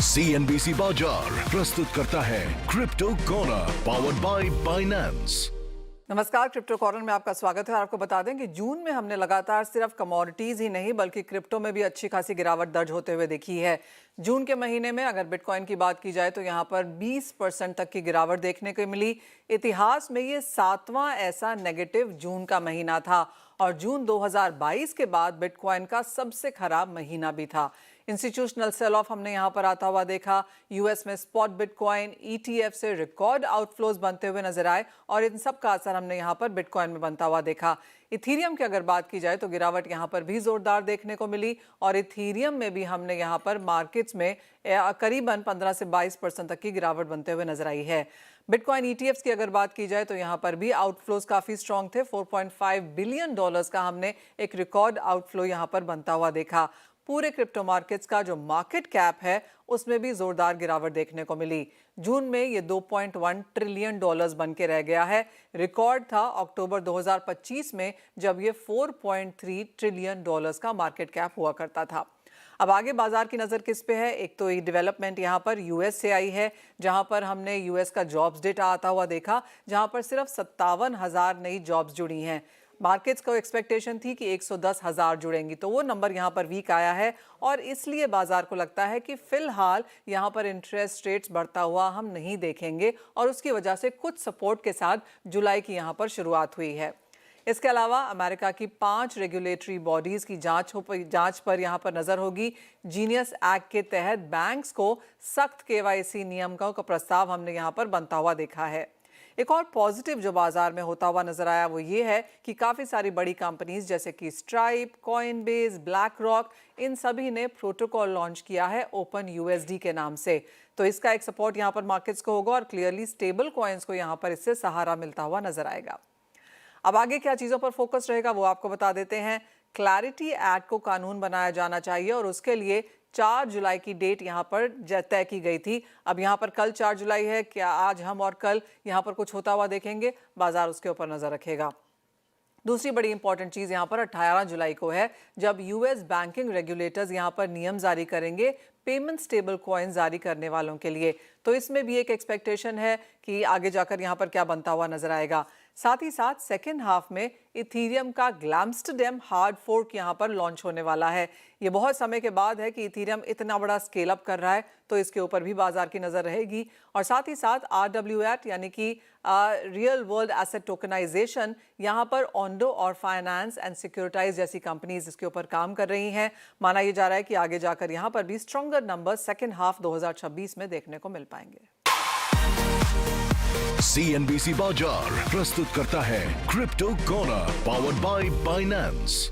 CNBC बाजार प्रस्तुत करता है crypto corner powered by Binance. नमस्कार, क्रिप्टो कॉर्नर में आपका स्वागत है। आपको बता दें कि जून में हमने लगातार सिर्फ कमोडिटीज ही नहीं बल्कि क्रिप्टो में भी अच्छी खासी गिरावट दर्ज होते हुए देखी है। जून के महीने में अगर बिटकॉइन की बात की जाए तो यहाँ पर 20% तक की गिरावट देखने को मिली। इतिहास में ये 7वां ऐसा नेगेटिव जून का महीना था और जून 2022 के बाद बिटकॉइन का सबसे खराब महीना भी था। इंस्टीट्यूशनल सेल ऑफ हमने यहाँ पर आता हुआ देखा। यूएस में स्पॉट बिटकॉइन ETF से रिकॉर्ड आउटफ्लोज बनते हुए नजर आए और इन सब का असर हमने यहाँ पर बिटकॉइन में बनता हुआ देखा। इथीरियम की अगर बात की जाए तो गिरावट यहाँ पर भी जोरदार देखने को मिली और इथीरियम में भी हमने यहाँ पर मार्केट्स में करीबन 15 से 22% तक की गिरावट बनते हुए नजर आई है। बिटकॉइन ETFs की अगर बात की जाए तो यहाँ पर भी आउटफ्लोज काफी स्ट्रॉन्ग थे। $4.5 बिलियन का हमने एक रिकॉर्ड आउटफ्लो यहाँ पर बनता हुआ देखा। पूरे क्रिप्टो मार्केट्स का जो मार्केट कैप है उसमें भी जोरदार गिरावट देखने को मिली। जून में ये $2.1 ट्रिलियन बन के रह गया है। रिकॉर्ड था अक्टूबर 2025 में जब ये $4.3 ट्रिलियन का मार्केट कैप हुआ करता था। अब आगे बाजार की नजर किस पे है? एक तो ये डेवलपमेंट यहाँ पर यूएस से आई है, जहां पर हमने यूएस का जॉब्स डेटा आता हुआ देखा, जहां पर सिर्फ 57,000 नई जॉब्स जुड़ी हैं। मार्केट्स को एक्सपेक्टेशन थी कि 110,000 जुड़ेंगी, तो वो नंबर यहाँ पर वीक आया है और इसलिए बाजार को लगता है कि फिलहाल यहाँ पर इंटरेस्ट रेट्स बढ़ता हुआ हम नहीं देखेंगे और उसकी वजह से कुछ सपोर्ट के साथ जुलाई की यहाँ पर शुरुआत हुई है। इसके अलावा अमेरिका की 5 रेगुलेटरी बॉडीज की जांच पर यहाँ पर नजर होगी। जीनियस एक्ट के तहत बैंक्स को सख्त KYC नियम का प्रस्ताव हमने यहाँ पर बनता हुआ देखा है। एक और पॉजिटिव जो बाजार में होता हुआ नजर आया वो ये है कि काफी सारी बड़ी कंपनीज जैसे कि स्ट्राइप, कॉइनबेस, ब्लैक रॉक, इन सभी ने प्रोटोकॉल लॉन्च किया है ओपन USD के नाम से। तो इसका एक सपोर्ट यहाँ पर मार्केट्स को होगा और क्लियरली स्टेबल कॉइन्स को यहाँ पर इससे सहारा मिलता हुआ नजर आएगा। अब आगे क्या चीजों पर फोकस रहेगा वो आपको बता देते हैं। क्लैरिटी एक्ट को कानून बनाया जाना चाहिए और उसके लिए 4 जुलाई की डेट यहाँ पर तय की गई थी। अब यहाँ पर कल 4 जुलाई है, क्या आज हम और कल यहाँ पर कुछ होता हुआ देखेंगे? बाजार उसके ऊपर नजर रखेगा। दूसरी बड़ी इंपॉर्टेंट चीज यहाँ पर 18 जुलाई को है, जब US बैंकिंग रेगुलेटर्स यहाँ पर नियम जारी करेंगे पेमेंट स्टेबल कॉइन जारी करने वालों के लिए। तो इसमें भी एक एक्सपेक्टेशन है कि आगे जाकर यहाँ पर क्या बनता हुआ नजर आएगा। साथ ही साथ सेकेंड हाफ में इथीरियम का ग्लैम्स्टरडैम हार्ड फोर्क यहाँ पर लॉन्च होने वाला है। ये बहुत समय के बाद है कि इथीरियम इतना बड़ा स्केल अप कर रहा है, तो इसके ऊपर भी बाजार की नजर रहेगी। और साथ ही साथ RWAT यानी कि रियल वर्ल्ड एसेट टोकनाइजेशन, यहाँ पर ओंडो और फाइनेंस एंड सिक्योरिटाइज जैसी कंपनीज इसके ऊपर काम कर रही हैं। माना यह जा रहा है कि आगे जाकर यहाँ पर भी स्ट्रॉन्गर नंबर सेकेंड हाफ 2026 में देखने को मिल पाएंगे। CNBC बाजार प्रस्तुत करता है crypto corner powered by Binance.